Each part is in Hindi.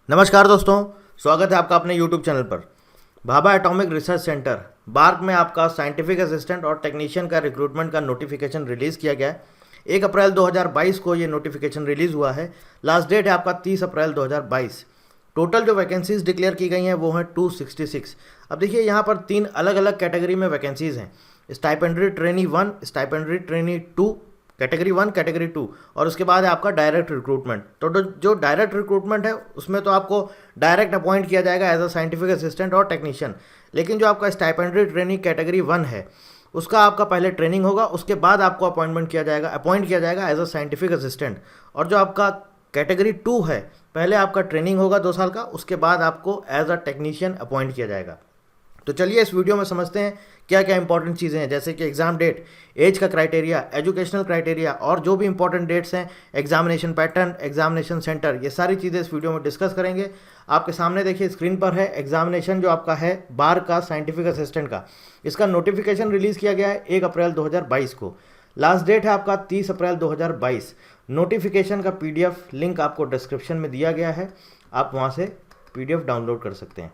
नमस्कार दोस्तों, स्वागत है आपका अपने YouTube चैनल पर। Bhabha atomic research centre bark में आपका साइंटिफिक असिस्टेंट और टेक्नीशियन का रिक्रूटमेंट का नोटिफिकेशन रिलीज़ किया गया है। 1 अप्रैल 2022 को ये नोटिफिकेशन रिलीज़ हुआ है। लास्ट डेट है आपका 30 अप्रैल 2022। टोटल जो वैकेंसीज डिक्लेयर की गई हैं वो हैं 266। अब देखिए यहाँ पर 3 अलग अलग कैटेगरी में वैकेंसीज हैं। Stipendiary trainee 1, stipendiary trainee 2, category 1, category 2 और उसके बाद है आपका डायरेक्ट रिक्रूटमेंट। तो जो डायरेक्ट रिक्रूटमेंट है उसमें तो आपको डायरेक्ट अपॉइंट किया जाएगा एज अ साइंटिफिक असिस्टेंट और टेक्नीशियन। लेकिन जो आपका स्टाइपेंडरी ट्रेनी कैटेगरी 1 है उसका आपका पहले ट्रेनिंग होगा, उसके बाद आपको अपॉइंट किया जाएगा एज अ साइंटिफिक असिस्टेंट। और जो आपका कैटेगरी 2 है पहले आपका ट्रेनिंग होगा 2 साल का, उसके बाद आपको एज अ टेक्नीशियन अपॉइंट किया जाएगा। तो चलिए इस वीडियो में समझते हैं क्या क्या इंपॉर्टेंट चीज़ें हैं, जैसे कि एग्जाम डेट, एज का क्राइटेरिया, एजुकेशनल क्राइटेरिया और जो भी इंपॉर्टेंट डेट्स हैं, एग्जामिनेशन पैटर्न, एग्जामिनेशन सेंटर, ये सारी चीज़ें इस वीडियो में डिस्कस करेंगे। आपके सामने देखिए स्क्रीन पर है एग्जामिनेशन जो आपका है बार का साइंटिफिक असिस्टेंट का। इसका नोटिफिकेशन रिलीज़ किया गया है 1 अप्रैल 2022 को। लास्ट डेट है आपका 30 अप्रैल 2022। नोटिफिकेशन का PDF लिंक आपको डिस्क्रिप्शन में दिया गया है, आप वहाँ से PDF डाउनलोड कर सकते हैं।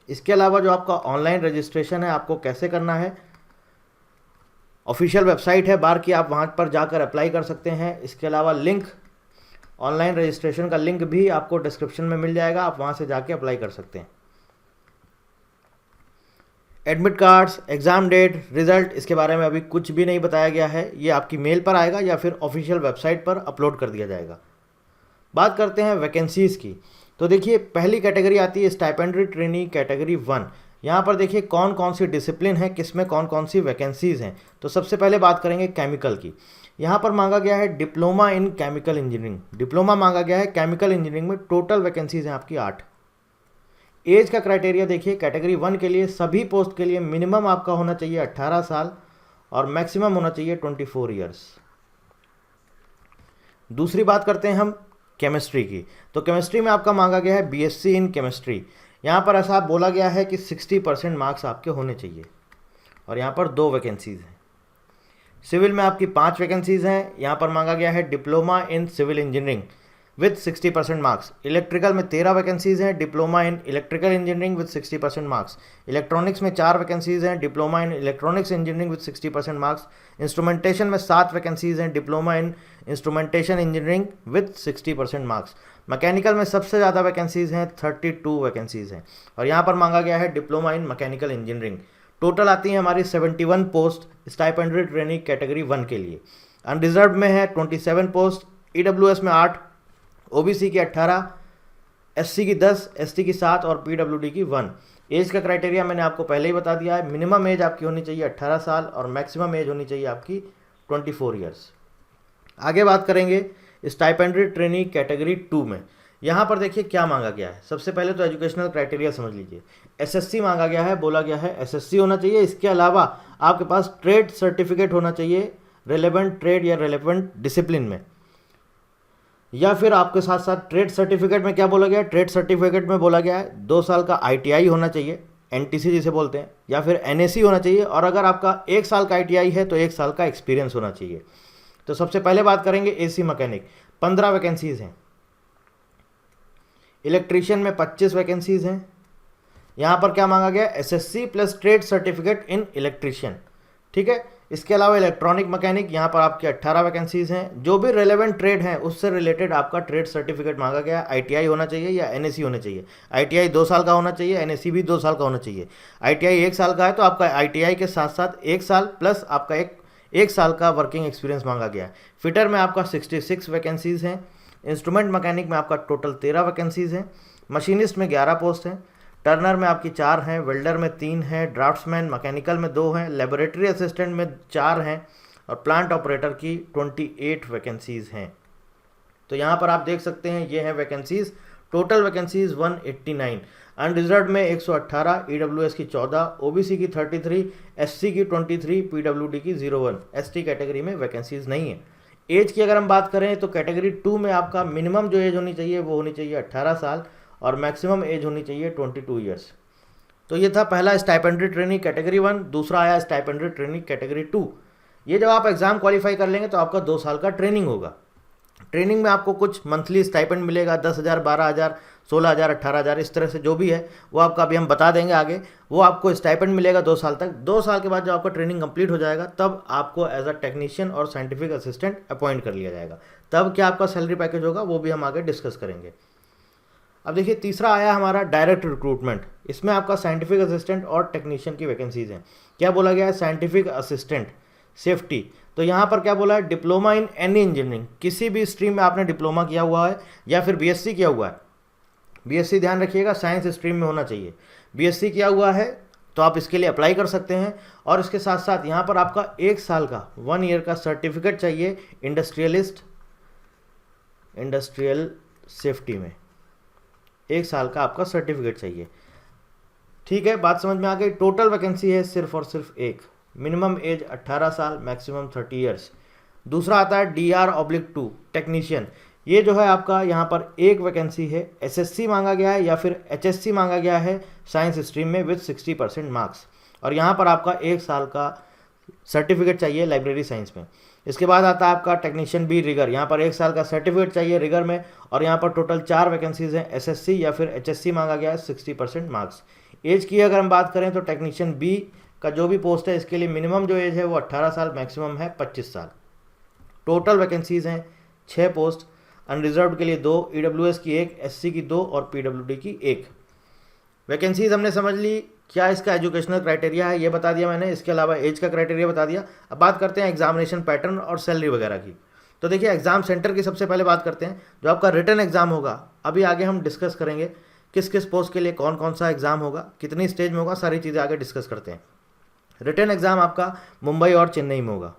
इसके अलावा जो आपका ऑनलाइन रजिस्ट्रेशन है आपको कैसे करना है, ऑफिशियल वेबसाइट है बार की, आप वहाँ पर जाकर अप्लाई कर सकते हैं। इसके अलावा लिंक, ऑनलाइन रजिस्ट्रेशन का लिंक भी आपको डिस्क्रिप्शन में मिल जाएगा, आप वहाँ से जाके अप्लाई कर सकते हैं। Admit cards, exam date, result, इसके बारे में अभी कुछ भी नहीं बताया गया है। ये आपकी मेल पर आएगा या फिर ऑफिशियल वेबसाइट पर अपलोड कर दिया जाएगा। बात करते हैं वैकेंसीज़ की। तो देखिए पहली कैटेगरी आती है स्टाइपेंडरी ट्रेनी कैटेगरी 1। यहाँ पर देखिए कौन कौन सी डिसिप्लिन है, किसमें कौन कौन सी वैकेंसीज़ हैं। तो सबसे पहले बात करेंगे केमिकल की। यहाँ पर मांगा गया है डिप्लोमा इन केमिकल इंजीनियरिंग, डिप्लोमा मांगा गया है केमिकल इंजीनियरिंग में। टोटल वैकेंसीज़ हैं आपकी 8। एज का क्राइटेरिया देखिए कैटेगरी 1 के लिए सभी पोस्ट के लिए मिनिमम आपका होना चाहिए 18 साल और मैक्सिमम होना चाहिए 24 ईयर्स। दूसरी बात करते हैं हम केमिस्ट्री की। तो केमिस्ट्री में आपका मांगा गया है BSc इन केमिस्ट्री। यहाँ पर ऐसा बोला गया है कि 60% मार्क्स आपके होने चाहिए और यहाँ पर 2 वैकेंसीज़ हैं। सिविल में आपकी 5 वैकेंसीज़ हैं। यहाँ पर मांगा गया है diploma in civil engineering with 60% marks. Electrical में 13 वैकेंसीज़ हैं, diploma in electrical engineering with 60% marks. Electronics में 4 वैकेंसीज़ हैं, diploma in electronics engineering with 60% marks. Instrumentation में 7 वैकेंसीज़ हैं, diploma in instrumentation engineering with 60% marks. Mechanical में सबसे ज़्यादा वैकेंसीज़ हैं, 32 वैकेंसीज़ हैं और यहाँ पर मांगा गया है डिप्लोमा इन मैकेनिकल इंजीनियरिंग। टोटल आती हैं हमारी 71 पोस्ट स्टाइपेंडरी ट्रेनी कैटेगरी 1 के लिए। अनरिजर्व में है 27 पोस्ट, EWS में 8, OBC की 18, SC की 10, ST की 7 और PWD की 1। एज का क्राइटेरिया मैंने आपको पहले ही बता दिया है, मिनिमम एज आपकी होनी चाहिए 18 साल और मैक्सिमम एज होनी चाहिए आपकी 24 ईयर्स। आगे बात करेंगे स्टाइपेंडरी ट्रेनी कैटेगरी 2 में। यहाँ पर देखिए क्या मांगा गया है। सबसे पहले तो एजुकेशनल क्राइटेरिया समझ लीजिए। SSC मांगा गया है, बोला गया है SSC होना चाहिए। इसके अलावा आपके पास ट्रेड सर्टिफिकेट होना चाहिए रेलेवेंट ट्रेड या रेलेवेंट डिसिप्लिन में, या फिर आपके साथ साथ ट्रेड सर्टिफिकेट में क्या बोला गया है, ट्रेड सर्टिफिकेट में बोला गया है 2 साल का ITI होना चाहिए, NTC जिसे बोलते हैं, या फिर NAC होना चाहिए। और अगर आपका 1 साल का ITI है तो 1 साल का एक्सपीरियंस होना चाहिए। तो सबसे पहले बात करेंगे AC मैकेनिक, 15 वैकेंसीज़ हैं। इलेक्ट्रीशियन में 25 वैकेंसीज़ हैं। यहाँ पर क्या मांगा गया, SSC plus trade certificate in electrician, ठीक है। इसके अलावा इलेक्ट्रॉनिक मैकेनिक, यहाँ पर आपके 18 वैकेंसीज़ हैं। जो भी रेलेवेंट ट्रेड है उससे रिलेटेड आपका ट्रेड सर्टिफिकेट मांगा गया है। ITI होना चाहिए या NAC होना चाहिए। ITI 2 साल का होना चाहिए, NAC भी 2 साल का होना चाहिए। ITI 1 साल का है तो आपका ITI के साथ साथ 1 साल प्लस आपका एक साल का वर्किंग एक्सपीरियंस मांगा गया है। फिटर में आपका 66 वैकेंसीज़ हैं। इंस्ट्रूमेंट मैकेनिक में आपका टोटल 13 वैकेंसीज़ हैं। मशीनिस्ट में 11 पोस्ट हैं। टर्नर में आपकी 4 हैं, वेल्डर में 3 हैं, ड्राफ्ट्समैन मैकेनिकल में 2 हैं, लेबोरेटरी असिस्टेंट में 4 हैं और प्लांट ऑपरेटर की 28 वैकेंसीज़ हैं। तो यहाँ पर आप देख सकते हैं ये है वैकेंसीज़। Total vacancies 189। अनरिजर्व में 118, EWS की 14, OBC की 33, SC की 23, PWD की 01। ST कैटेगरी में वैकेंसीज़ नहीं है। एज की अगर हम बात करें तो कैटेगरी 2 में आपका मिनिमम जो एज होनी चाहिए वो होनी चाहिए 18 साल और मैक्सिमम एज होनी चाहिए 22 ईयर्स। तो ये था पहला स्टाइपेंडरी ट्रेनी कैटेगरी 1। दूसरा आया स्टाइपेंडरी ट्रेनी कैटेगरी 2। ये जब आप एग्ज़ाम क्वालिफाई कर लेंगे तो आपका 2 साल का ट्रेनिंग होगा। ट्रेनिंग में आपको कुछ मंथली स्टाइपेंड मिलेगा, 10,000, 12,000, 16,000 18,000 इस तरह से जो भी है वो आपका अभी हम बता देंगे आगे। वो आपको स्टाइपेंड मिलेगा 2 साल तक। 2 साल के बाद जब आपका ट्रेनिंग कंप्लीट हो जाएगा तब आपको एज अ टेक्नीशियन और साइंटिफिक असिस्टेंट अपॉइंट कर लिया जाएगा। तब क्या आपका सैलरी पैकेज होगा वो भी हम आगे डिस्कस करेंगे। अब देखिए तीसरा आया हमारा डायरेक्ट रिक्रूटमेंट। इसमें आपका साइंटिफिक असिस्टेंट और टेक्नीशियन की वैकेंसीज हैं। क्या बोला गया है? Scientific assistant safety. तो यहाँ पर क्या बोला है? डिप्लोमा इन एनी इंजीनियरिंग, किसी भी स्ट्रीम में आपने डिप्लोमा किया हुआ है या फिर बीएससी किया हुआ है। बीएससी ध्यान रखिएगा साइंस स्ट्रीम में होना चाहिए। बीएससी किया हुआ है तो आप इसके लिए अप्लाई कर सकते हैं। और इसके साथ साथ यहाँ पर आपका 1 साल का 1 ईयर का सर्टिफिकेट चाहिए इंडस्ट्रियल सेफ्टी में। 1 साल का आपका सर्टिफिकेट चाहिए। ठीक है, बात समझ में आ गई। टोटल वैकेंसी है सिर्फ और सिर्फ एक। मिनिमम एज 18 साल, मैक्सिमम 30 ईयर्स। दूसरा आता है DR/2 टेक्नीशियन। ये जो है आपका यहाँ पर एक वैकेंसी है। SSC मांगा गया है या फिर HSC मांगा गया है साइंस स्ट्रीम में विद 60% मार्क्स। और यहाँ पर आपका 1 साल का सर्टिफिकेट चाहिए लाइब्रेरी साइंस में। इसके बाद आता है आपका टेक्नीशियन बी रिगर। यहाँ पर 1 साल का सर्टिफिकेट चाहिए रिगर में। और यहाँ पर टोटल 4 वैकेंसीज हैं। SSC या फिर HSC मांगा गया है 60% मार्क्स। एज की अगर हम बात करें तो टेक्नीशियन बी का जो भी पोस्ट है इसके लिए मिनिमम जो एज है वो 18 साल, मैक्सिमम है 25 साल। टोटल वैकेंसीज हैं 6 पोस्ट। अनरिजर्व्ड के लिए 2, EWS की 1, SC की 2 और PWD की 1 वैकेंसीज हमने समझ ली। क्या इसका एजुकेशनल क्राइटेरिया है ये बता दिया मैंने। इसके अलावा एज का क्राइटेरिया बता दिया। अब बात करते हैं एग्जामिनेशन पैटर्न और सैलरी वगैरह की। तो देखिए एग्जाम सेंटर की सबसे पहले बात करते हैं। जो आपका रिटन एग्जाम होगा, अभी आगे हम डिस्कस करेंगे किस किस पोस्ट के लिए कौन कौन सा एग्जाम होगा, कितनी स्टेज में होगा, सारी चीज़ें आगे डिस्कस करते हैं। रिटन एग्जाम आपका मुंबई और चेन्नई में होगा,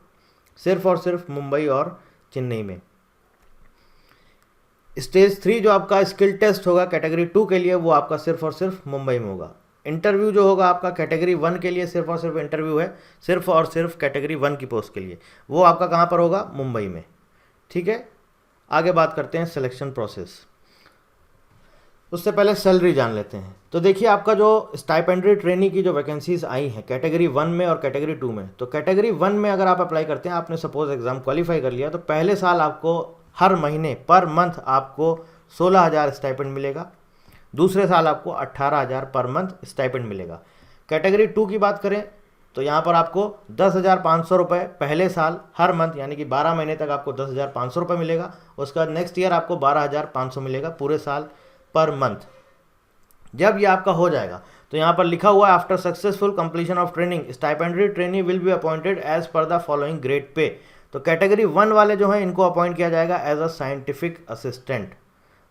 सिर्फ और सिर्फ मुंबई और चेन्नई में। स्टेज 3 जो आपका स्किल टेस्ट होगा कैटेगरी 2 के लिए वो आपका सिर्फ और सिर्फ मुंबई में होगा। इंटरव्यू जो होगा आपका कैटेगरी 1 के लिए सिर्फ और सिर्फ इंटरव्यू है, सिर्फ और सिर्फ कैटेगरी 1 की पोस्ट के लिए। वो आपका कहाँ पर होगा? मुंबई में। ठीक है, आगे बात करते हैं सिलेक्शन प्रोसेस। उससे पहले सैलरी जान लेते हैं। तो देखिए आपका जो स्टाइपेंडरी ट्रेनी की जो वैकेंसीज आई हैं कैटेगरी 1 में और कैटेगरी 2 में, तो कैटेगरी 1 में अगर आप अप्लाई करते हैं, आपने सपोज एग्जाम क्वालिफाई कर लिया, तो पहले साल आपको हर महीने पर मंथ आपको 16,000 स्टाइपेंड मिलेगा। दूसरे साल आपको 18,000 पर मंथ स्टाइपेंड मिलेगा। कैटेगरी 2 की बात करें तो यहाँ पर आपको 10,500 रुपये पहले साल हर मंथ, यानी कि 12 महीने तक आपको 10,500 रुपये मिलेगा। उसके बाद नेक्स्ट ईयर आपको 12,500 मिलेगा पूरे साल पर मंथ। जब ये आपका हो जाएगा तो यहाँ पर लिखा हुआ है after successful completion of training stipendiary trainee will be appointed as per the following grade pay. तो कैटेगरी 1 वाले जो हैं इनको अपॉइंट किया जाएगा as a scientific assistant.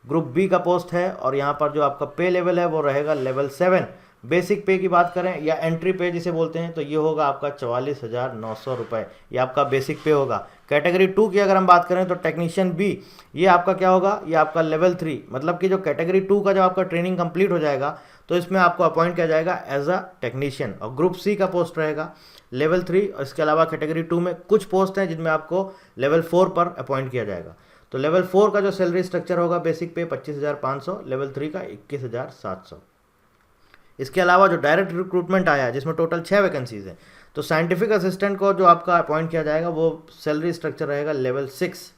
Group B का पोस्ट है और यहाँ पर जो आपका पे लेवल है वो रहेगा लेवल 7। बेसिक पे की बात करें या एंट्री पे जिसे बोलते हैं तो ये होगा आपका 44,900 रुपये। ये आपका बेसिक पे होगा। कैटेगरी 2 की अगर हम बात करें तो टेक्नीशियन बी, ये आपका क्या होगा? ये आपका लेवल 3, मतलब कि जो कैटेगरी 2 का जब आपका ट्रेनिंग कंप्लीट हो जाएगा तो इसमें आपको अपॉइंट किया जाएगा एज अ टेक्नीशियन। और ग्रुप सी का पोस्ट रहेगा लेवल 3। और इसके अलावा कैटेगरी 2 में कुछ पोस्ट हैं जिनमें आपको लेवल 4 पर अपॉइंट किया जाएगा। तो लेवल 4 का जो सैलरी स्ट्रक्चर होगा बेसिक पे 25,500, लेवल 3 का 21,700। इसके अलावा जो डायरेक्ट रिक्रूटमेंट आया है जिसमें टोटल 6 वैकेंसीज हैं, तो साइंटिफिक असिस्टेंट को जो आपका अपॉइंट किया जाएगा वो सैलरी स्ट्रक्चर रहेगा लेवल 6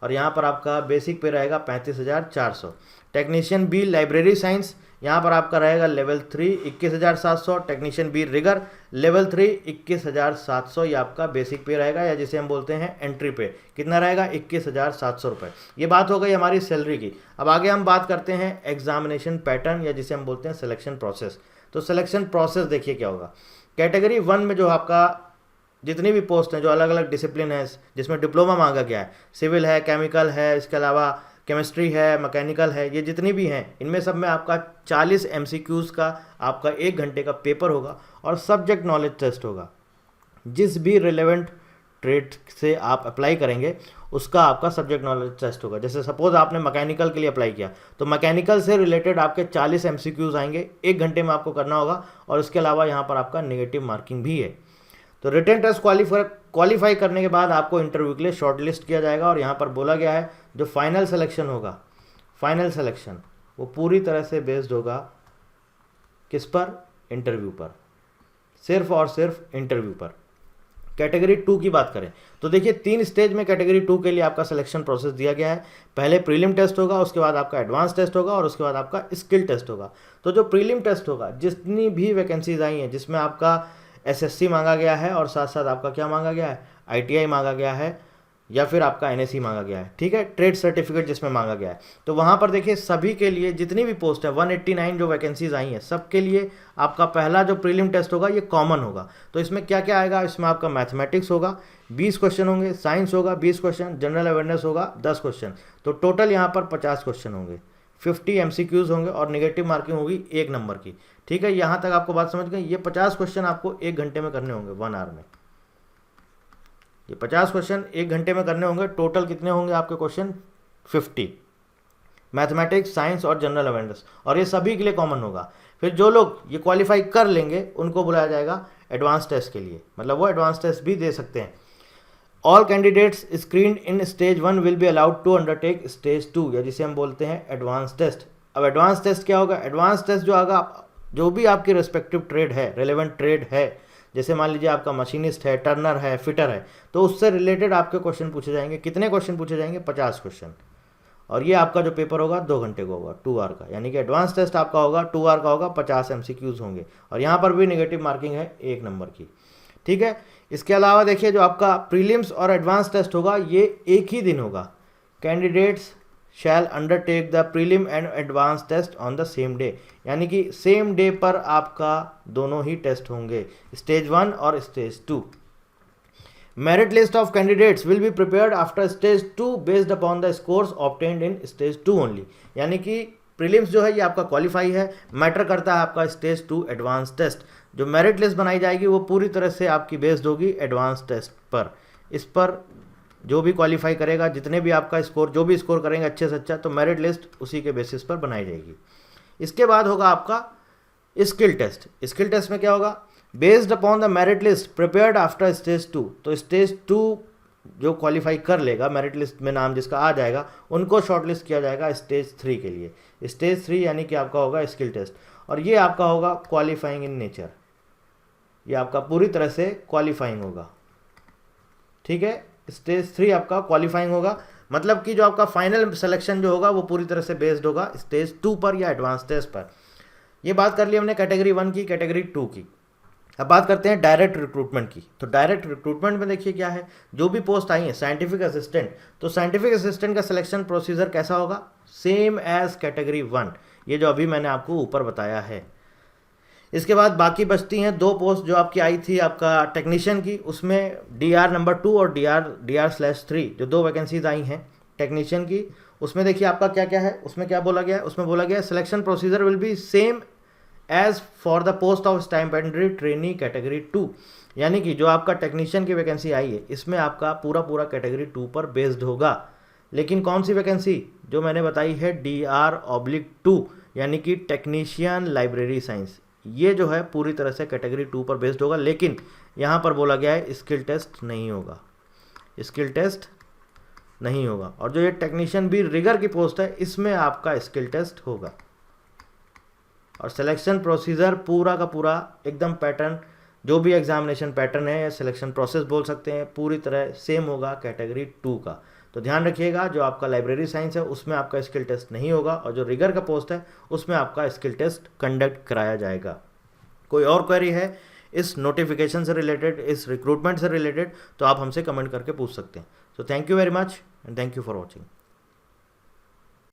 और यहाँ पर आपका बेसिक पे रहेगा 35,400। टेक्नीशियन बी लाइब्रेरी साइंस, यहाँ पर आपका रहेगा level 3 21,700। Technician B rigger level 3 21,700, ये आपका बेसिक पे रहेगा या जिसे हम बोलते हैं एंट्री पे। कितना रहेगा? 21,700 रुपये। ये बात हो गई हमारी सैलरी की। अब आगे हम बात करते हैं एग्जामिनेशन पैटर्न या जिसे हम बोलते हैं सिलेक्शन प्रोसेस। तो सिलेक्शन प्रोसेस देखिए क्या होगा। कैटेगरी 1 में जो आपका जितनी भी पोस्ट हैं, जो अलग अलग डिसिप्लिन है जिसमें डिप्लोमा मांगा गया है, सिविल है, केमिकल है, इसके अलावा केमिस्ट्री है, मैकेनिकल है, ये जितनी भी हैं इनमें सब में आपका 40 MCQs का आपका 1 घंटे का पेपर होगा और सब्जेक्ट नॉलेज टेस्ट होगा। जिस भी रिलेवेंट ट्रेड से आप अप्लाई करेंगे उसका आपका सब्जेक्ट नॉलेज टेस्ट होगा। जैसे सपोज आपने मैकेनिकल के लिए अप्लाई किया तो मैकेनिकल से रिलेटेड आपके 40 MCQs आएंगे, 1 घंटे में आपको करना होगा। और इसके अलावा यहाँ पर आपका नेगेटिव मार्किंग भी है। तो रिटन टेस्ट क्वालिफाई करने के बाद आपको इंटरव्यू के लिए शॉर्टलिस्ट किया जाएगा। और यहाँ पर बोला गया है जो फाइनल सिलेक्शन होगा, फाइनल सिलेक्शन वो पूरी तरह से बेस्ड होगा किस पर? इंटरव्यू पर, सिर्फ और सिर्फ इंटरव्यू पर। कैटेगरी 2 की बात करें तो देखिए 3 स्टेज में कैटेगरी 2 के लिए आपका सिलेक्शन प्रोसेस दिया गया है। पहले प्रीलिम टेस्ट होगा, उसके बाद आपका एडवांस टेस्ट होगा और उसके बाद आपका स्किल टेस्ट होगा। तो जो प्रीलिम टेस्ट होगा, जितनी भी वैकेंसीज आई हैं जिसमें आपका एसएससी मांगा गया है और साथ साथ आपका क्या मांगा गया है, आईटीआई मांगा गया है या फिर आपका एनएससी मांगा गया है, ठीक है, ट्रेड सर्टिफिकेट जिसमें मांगा गया है। तो वहाँ पर देखिए सभी के लिए जितनी भी पोस्ट है 189 जो वैकेंसीज आई हैं सबके लिए आपका पहला जो प्रीलिम टेस्ट होगा ये कॉमन होगा। तो इसमें क्या क्या आएगा, इसमें आपका मैथमेटिक्स होगा 20 क्वेश्चन होंगे, साइंस होगा 20 क्वेश्चन, जनरल अवेयरनेस होगा 10 क्वेश्चन। तो टोटल यहाँ पर 50 क्वेश्चन होंगे, 50 एमसीक्यूज होंगे और नेगेटिव मार्किंग होगी 1 नंबर की, ठीक है। यहाँ तक आपको बात समझ गई। ये 50 क्वेश्चन आपको 1 घंटे में करने होंगे, 1 आवर में। ये 50 क्वेश्चन 1 घंटे में करने होंगे। टोटल कितने होंगे आपके क्वेश्चन, 50, मैथमेटिक्स, साइंस और जनरल अवेयरनेस, और ये सभी के लिए कॉमन होगा। फिर जो लोग ये क्वालिफाई कर लेंगे उनको बुलाया जाएगा एडवांस टेस्ट के लिए, मतलब वो एडवांस टेस्ट भी दे सकते हैं। All candidates screened in stage 1 will be allowed to undertake stage 2, या जिसे हम बोलते हैं एडवांस टेस्ट। अब एडवांस टेस्ट क्या होगा, एडवांस टेस्ट जो आगा जो भी आपकी रिस्पेक्टिव ट्रेड है, रेलेवेंट ट्रेड है, जैसे मान लीजिए आपका मशीनिस्ट है, टर्नर है, फिटर है, तो उससे रिलेटेड आपके क्वेश्चन पूछे जाएंगे। कितने क्वेश्चन पूछे जाएंगे, 50 क्वेश्चन। और ये आपका जो पेपर होगा 2 घंटे का होगा, 2 आवर का, यानी कि एडवांस टेस्ट आपका होगा 2 आवर का होगा, 50 एमसीक्यूज होंगे और यहाँ पर भी नेगेटिव मार्किंग है 1 नंबर की, ठीक है। इसके अलावा देखिए जो आपका प्रीलिम्स और एडवांस टेस्ट होगा ये एक ही दिन होगा। Candidates shall undertake the prelim and advance test on the same day, यानी कि सेम डे पर आपका दोनों ही टेस्ट होंगे, स्टेज 1 और stage 2। Merit list of candidates will be prepared after stage 2 based upon the scores obtained in stage 2 only, यानी कि प्रीलिम्स जो है ये आपका क्वालिफाई है, मैटर करता है आपका स्टेज 2 एडवांस टेस्ट। जो मेरिट लिस्ट बनाई जाएगी वो पूरी तरह से आपकी बेस्ड होगी एडवांस टेस्ट पर। इस पर जो भी क्वालिफाई करेगा, जितने भी आपका स्कोर, जो भी स्कोर करेंगे अच्छे से अच्छा, तो मेरिट लिस्ट उसी के बेसिस पर बनाई जाएगी। इसके बाद होगा आपका स्किल टेस्ट। स्किल टेस्ट में क्या होगा, based upon the merit list prepared after stage 2, तो स्टेज 2 जो क्वालिफाई कर लेगा, मेरिट लिस्ट में नाम जिसका आ जाएगा, उनको शॉर्टलिस्ट किया जाएगा स्टेज 3 के लिए। स्टेज 3 यानी कि आपका होगा स्किल टेस्ट, और ये आपका होगा क्वालिफाइंग इन नेचर, ये आपका पूरी तरह से क्वालिफाइंग होगा, ठीक है। स्टेज 3 आपका क्वालिफाइंग होगा, मतलब कि जो आपका फाइनल सिलेक्शन जो होगा वो पूरी तरह से बेस्ड होगा स्टेज 2 पर या एडवांस टेस्ट पर। ये बात कर ली हमने कैटेगरी 1 की, कैटेगरी 2 की। अब बात करते हैं डायरेक्ट रिक्रूटमेंट की। तो डायरेक्ट रिक्रूटमेंट में देखिए क्या है, जो भी पोस्ट आई है साइंटिफिक असिस्टेंट, तो साइंटिफिक असिस्टेंट का सिलेक्शन प्रोसीजर कैसा होगा, सेम एज कैटेगरी 1, ये जो अभी मैंने आपको ऊपर बताया है। इसके बाद बाकी बचती हैं 2 पोस्ट जो आपकी आई थी आपका टेक्नीशियन की, उसमें DR नंबर 2 और DR/3 जो 2 वैकेंसीज आई हैं टेक्नीशियन की, उसमें देखिए आपका क्या क्या है, उसमें क्या बोला गया है, उसमें बोला गया है selection procedure will be same as for the post of stipendiary trainee category 2, यानी कि जो आपका टेक्नीशियन की वैकेंसी आई है इसमें आपका पूरा कैटेगरी 2 पर बेस्ड होगा। लेकिन कौन सी वैकेंसी, जो मैंने बताई है DR/2, यानी कि टेक्नीशियन लाइब्रेरी साइंस, ये जो है पूरी तरह से कैटेगरी 2 पर बेस्ड होगा। लेकिन यहाँ पर बोला गया है स्किल टेस्ट नहीं होगा, स्किल टेस्ट नहीं होगा। और जो ये टेक्नीशियन भी रिगर की पोस्ट है इसमें आपका स्किल टेस्ट होगा। और सिलेक्शन प्रोसीजर पूरा का पूरा एकदम पैटर्न, जो भी एग्जामिनेशन पैटर्न है या सिलेक्शन प्रोसेस बोल सकते हैं, पूरी तरह सेम होगा कैटेगरी 2 का। तो ध्यान रखिएगा, जो आपका लाइब्रेरी साइंस है उसमें आपका स्किल टेस्ट नहीं होगा, और जो रिगर का पोस्ट है उसमें आपका स्किल टेस्ट कंडक्ट कराया जाएगा। कोई और क्वेरी है इस नोटिफिकेशन से रिलेटेड, इस रिक्रूटमेंट से रिलेटेड, तो आप हमसे कमेंट करके पूछ सकते हैं। So thank you very much and thank you for watching.